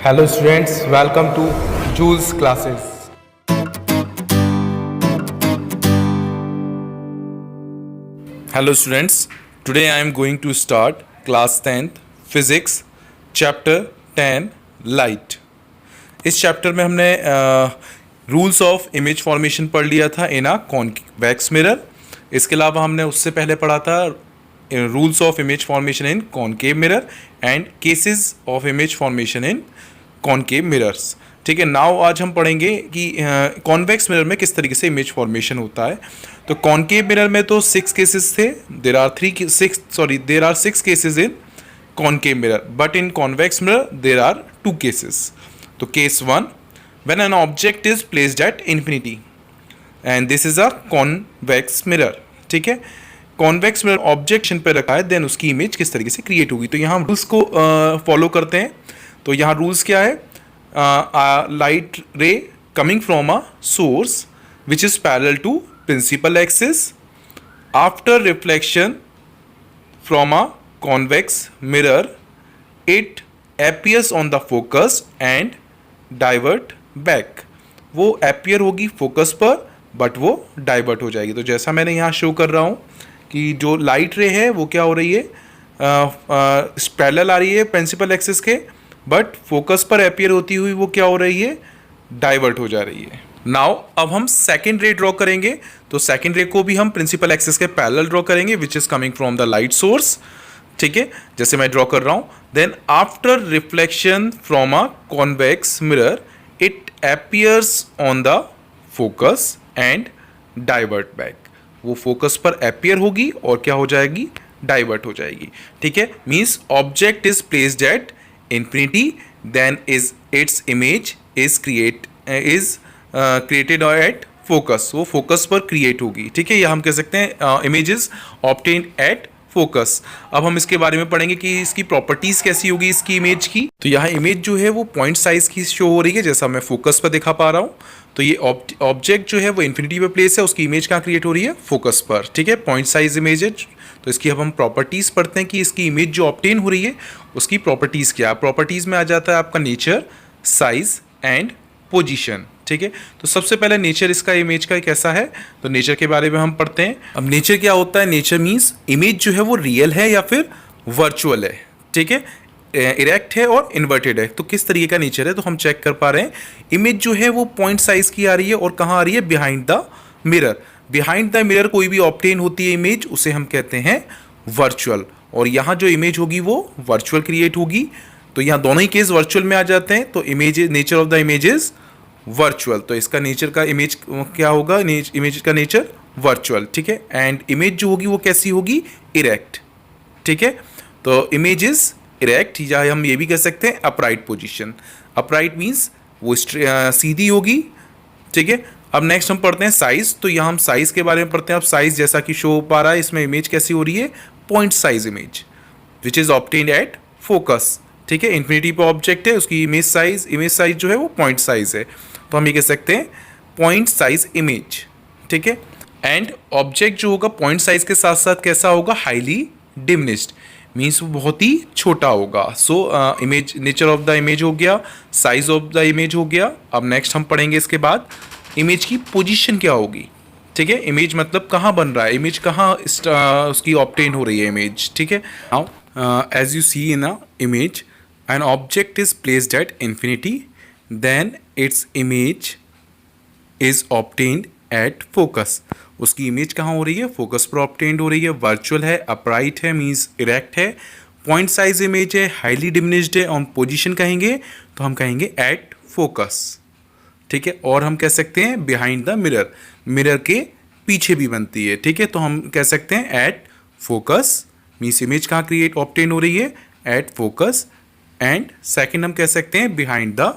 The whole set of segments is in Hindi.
Hello students, welcome to Jules classes. Hello students, today I am going to start class 10th physics chapter 10 light. इस चैप्टर में हमने रूल्स ऑफ इमेज फॉर्मेशन पढ़ लिया था इन अ कॉन्वेक्स मिरर. इसके अलावा हमने उससे पहले पढ़ा था rules of image formation in concave mirror and cases of image formation in concave mirrors. ठीक है, नाउ आज हम पढ़ेंगे कि कॉन्वेक्स मिरर में किस तरीके से इमेज फॉर्मेशन होता है. तो कॉनकेव मिरर में तो 6 केसेस थे. There are 6 cases in concave mirror, but in convex mirror there are 2 cases. तो case 1, when an object is placed at infinity and this is a convex mirror. ठीक है, कॉन्वेक्स मिरर ऑब्जेक्शन पे रखा है, देन उसकी इमेज किस तरीके से क्रिएट होगी. तो यहाँ रूल्स को फॉलो करते हैं. तो यहाँ रूल्स क्या है, light ray coming from a source which is parallel to principal axis after reflection from a convex mirror it appears on the focus and divert back. वो appear होगी फोकस पर बट वो डाइवर्ट हो जाएगी. तो जैसा मैंने यहाँ शो कर रहा हूँ कि जो लाइट रे है वो क्या हो रही है, पैरेलल आ रही है प्रिंसिपल एक्सिस के, बट फोकस पर appear होती हुई वो क्या हो रही है, डाइवर्ट हो जा रही है. नाउ अब हम सेकेंड रे ड्रॉ करेंगे. तो सेकेंड रे को भी हम प्रिंसिपल एक्सिस के पैरेलल ड्रॉ करेंगे which is coming from the light source. ठीक है, जैसे मैं ड्रॉ कर रहा हूं. Then after reflection from a convex mirror it appears on the focus and divert back. वो फोकस पर अपीयर होगी और क्या हो जाएगी, डाइवर्ट हो जाएगी. ठीक है, means object is placed at infinity then is its image is created at focus. वो फोकस पर क्रिएट होगी. ठीक है, या हम कह सकते हैं इमेजेस ऑब्टेन्ड एट फोकस. अब हम इसके बारे में पढ़ेंगे कि इसकी प्रॉपर्टीज कैसी होगी इसकी इमेज की. तो यहाँ इमेज जो है वो पॉइंट साइज की शो हो रही है जैसा मैं फोकस पर दिखा पा रहा हूँ. तो ये ऑब्जेक्ट जो है वो इन्फिनिटी पे प्लेस है, उसकी इमेज कहाँ क्रिएट हो रही है, फोकस पर. ठीक है, पॉइंट साइज इमेज है. तो इसकी अब हम प्रॉपर्टीज पढ़ते हैं कि इसकी इमेज जो ऑब्टेन हो रही है उसकी प्रॉपर्टीज क्या है. प्रॉपर्टीज में आ जाता है आपका नेचर, साइज एंड पोजिशन. ठीक है, तो सबसे पहले नेचर इसका इमेज का कैसा है, तो नेचर के बारे में हम पढ़ते हैं. अब नेचर क्या होता है, नेचर मीन्स इमेज जो है वो रियल है या फिर वर्चुअल है. ठीक है, इरेक्ट है और इन्वर्टेड है. तो किस तरीके का नेचर है, तो हम चेक कर पा रहे हैं. इमेज जो है वो पॉइंट साइज की आ रही है और कहाँ आ रही है, behind the mirror. Behind the mirror कोई भी ऑब्टेन होती है इमेज, उसे हम कहते हैं वर्चुअल. और यहाँ जो इमेज होगी वो वर्चुअल क्रिएट होगी. तो यहाँ दोनों ही केस वर्चुअल में आ जाते हैं. तो image, nature of the image is virtual. तो इसका नेचर का इमेज क्या होगा, इमेज का नेचर वर्चुअल. ठीक है, एंड इमेज जो होगी वो कैसी होगी, इरेक्ट. ठीक है, तो इमेज इज इरेक्ट, या हम ये भी कह सकते हैं अपराइट पोजीशन. अपराइट मीन्स वो सीधी होगी. ठीक है, अब नेक्स्ट हम पढ़ते हैं साइज. तो यहाँ हम साइज के बारे में पढ़ते हैं. अब साइज जैसा कि शो हो पा रहा है इसमें इमेज कैसी हो रही है, point size image which is obtained at focus. ठीक है, इन्फिनिटी पे ऑब्जेक्ट है, उसकी इमेज साइज जो है वो पॉइंट साइज है. तो हम ये कह सकते हैं पॉइंट साइज इमेज. ठीक है, एंड ऑब्जेक्ट जो होगा पॉइंट साइज के साथ साथ कैसा होगा, हाईली डिमिनिश्ड, मीन्स वो बहुत ही छोटा होगा. So image, nature of the image हो गया, साइज ऑफ द इमेज हो गया. अब नेक्स्ट हम पढ़ेंगे इसके बाद इमेज की पोजीशन क्या होगी. ठीक है, इमेज मतलब कहाँ बन रहा है, इमेज कहाँ उसकी ऑब्टेन हो रही है इमेज. ठीक है, now as you see in a image an object is placed at infinity then its image is obtained at focus. उसकी इमेज कहाँ हो रही है, फोकस पर obtained हो रही है. वर्चुअल है, अपराइट है मीन्स इरेक्ट है, पॉइंट साइज इमेज है, हाईली डिमिनिश्ड है. ऑन पोजीशन कहेंगे तो हम कहेंगे एट फोकस. ठीक है, और हम कह सकते हैं बिहाइंड द मिरर, मिरर के पीछे भी बनती है. ठीक है, तो हम कह सकते हैं एट फोकस मीन्स इमेज कहाँ क्रिएट ऑब्टेन हो रही है, एट फोकस. एंड सेकेंड हम कह सकते हैं बिहाइंड द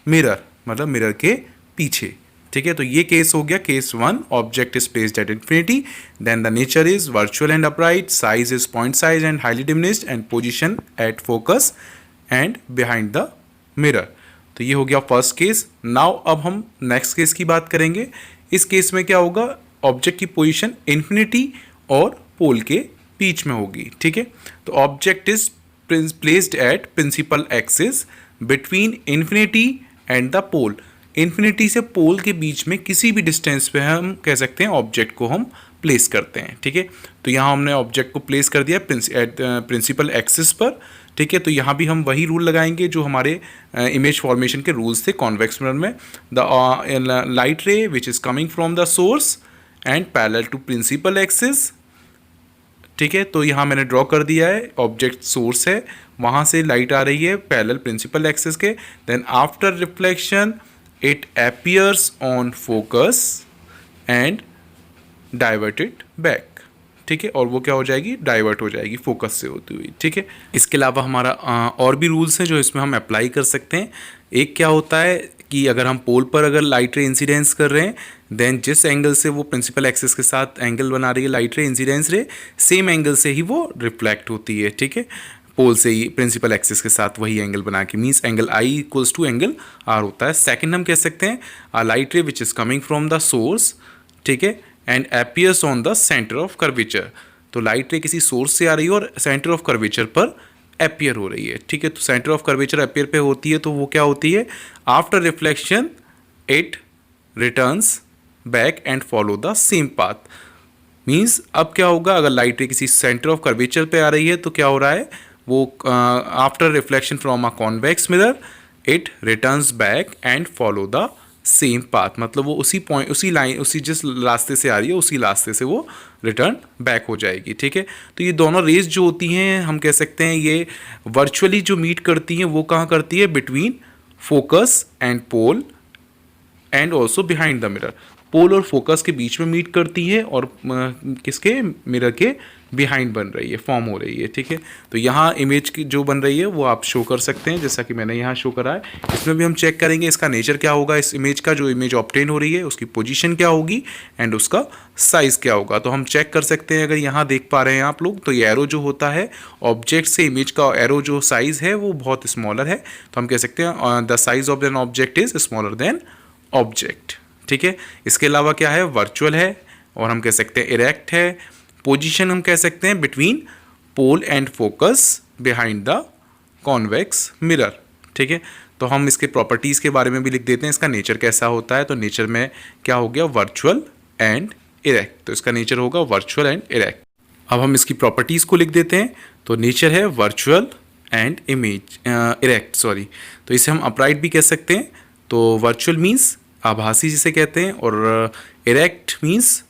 मिरर, मतलब मिरर के पीछे. ठीक है, तो ये केस हो गया case 1. Object is placed at infinity, then the nature is virtual and upright, size is point size and highly diminished, and position at focus and behind the mirror. तो ये हो गया फर्स्ट केस. नाउ अब हम नेक्स्ट केस की बात करेंगे. इस केस में क्या होगा, ऑब्जेक्ट की पोजीशन इंफिनिटी और पोल के बीच में होगी. ठीक है, तो object is placed at principal axis between infinity and the pole. Infinity से पोल के बीच में किसी भी डिस्टेंस पे हम कह सकते हैं ऑब्जेक्ट को हम प्लेस करते हैं, ठीक है। तो यहाँ हमने ऑब्जेक्ट को प्लेस कर दिया प्रिंसिपल एक्सिस पर, ठीक है। तो यहाँ भी हम वही रूल लगाएंगे जो हमारे इमेज फॉर्मेशन के रूल्स थे कॉन्वेक्स मिरर में। The light ray which is coming from the source and parallel to principal axis, ठीक है। तो यहाँ मैंने ड्रॉ कर दिया है, ऑब्जेक्ट सोर्स है, वहाँ से लाइट आ रही है पैरेलल प्रिंसिपल एक्सिस के। Then after reflection it appears on focus and diverted back, ठीक है। और वो क्या हो जाएगी, डाइवर्ट हो जाएगी फोकस से होती हुई, ठीक है। इसके अलावा हमारा और भी रूल्स हैं जो इसमें हम अप्लाई कर सकते हैं। एक क्या होता है कि अगर हम पोल पर अगर लाइट रे इंसिडेंस कर रहे हैं, देन जिस एंगल से वो प्रिंसिपल एक्सिस के साथ एंगल बना रही है लाइट रे इंसिडेंस रे, सेम एंगल से ही वो रिफ्लेक्ट होती है, ठीक है। पोल से ही प्रिंसिपल एक्सिस के साथ वही एंगल बना के, means angle I equals to angle R होता है। सेकंड हम कह सकते हैं a light ray which is coming from the source, ठीक है, and appears on the centre of curvature. तो लाइट रे किसी सोर्स से आ रही है और सेंटर ऑफ कर्वेचर पर अपीयर हो रही है, ठीक है। तो सेंटर ऑफ कर्वेचर अपीयर पे होती है तो वो क्या होती है, after reflection it returns back and follow the same path. Means अब क्या होगा, अगर लाइट रे किसी सेंटर ऑफ कर्वेचर पे आ रही है तो क्या हो रहा है, वो after reflection from a convex mirror it returns back and follow the same path. मतलब वो उसी पॉइंट, उसी लाइन, उसी जिस रास्ते से आ रही है उसी रास्ते से वो रिटर्न बैक हो जाएगी, ठीक है। तो ये दोनों रेज जो होती हैं हम कह सकते हैं ये वर्चुअली जो मीट करती हैं वो कहाँ करती है, between focus and pole and also behind the mirror. Pole और फोकस के बीच में मीट करती है और किसके, मिरर के बिहाइंड बन रही है, फॉर्म हो रही है, ठीक है। तो यहाँ इमेज की जो बन रही है वो आप शो कर सकते हैं, जैसा कि मैंने यहाँ शो करा है। इसमें भी हम चेक करेंगे इसका नेचर क्या होगा, इस इमेज का, जो इमेज ऑब्टेन हो रही है उसकी पोजीशन क्या होगी एंड उसका साइज़ क्या होगा। तो हम चेक कर सकते हैं, अगर यहाँ देख पा रहे हैं आप लोग, तो ये एरो जो होता है ऑब्जेक्ट से इमेज का एरो जो साइज़ है वो बहुत स्मॉलर है, तो हम कह सकते हैं the size of N object is smaller than object, ठीक है। इसके अलावा क्या है, वर्चुअल है, और हम कह सकते हैं इरेक्ट है। पोजीशन हम कह सकते हैं between pole and focus behind the convex mirror, ठीक है। तो हम इसके प्रॉपर्टीज़ के बारे में भी लिख देते हैं, इसका नेचर कैसा होता है। तो नेचर में क्या हो गया, वर्चुअल एंड इरेक्ट, तो इसका नेचर होगा वर्चुअल एंड इरेक्ट। अब हम इसकी प्रॉपर्टीज़ को लिख देते हैं। तो नेचर है virtual and image erect, sorry, तो इसे हम अपराइट भी कह सकते हैं। तो वर्चुअल मीन्स आभासी जिसे कहते हैं, और इरेक्ट मीन्स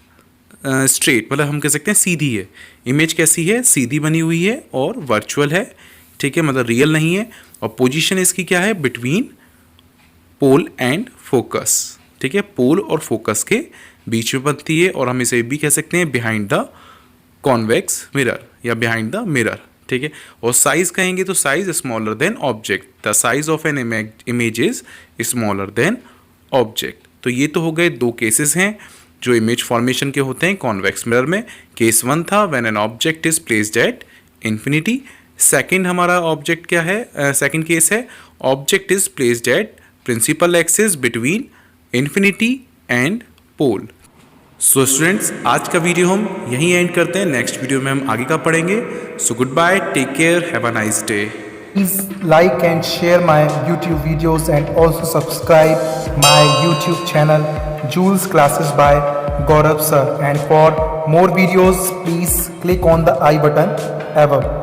स्ट्रेट, मतलब हम कह सकते हैं सीधी है। इमेज कैसी है, सीधी बनी हुई है और वर्चुअल है, ठीक है, मतलब रियल नहीं है। और पोजीशन इसकी क्या है, बिटवीन पोल एंड फोकस, ठीक है, पोल और फोकस के बीच में बनती है। और हम इसे भी कह सकते हैं बिहाइंड द कॉन्वेक्स मिरर या बिहाइंड द मिरर, ठीक है। और साइज कहेंगे तो size smaller than object, the size of an image is smaller than object. तो ये तो हो गए दो केसेस हैं जो इमेज फॉर्मेशन के होते हैं कॉन्वेक्स मिरर में। केस 1 था when an object is placed at infinity. Second हमारा ऑब्जेक्ट क्या है, सेकंड केस है object is placed at principal axis between infinity and pole. So students, आज का वीडियो हम यहीं एंड करते हैं, नेक्स्ट वीडियो में हम आगे का पढ़ेंगे। So good bye, take care, have a nice day. Please like and share my YouTube videos and also subscribe my YouTube channel Jules Classes by Gaurav Sir. And for more videos, please click on the I button above.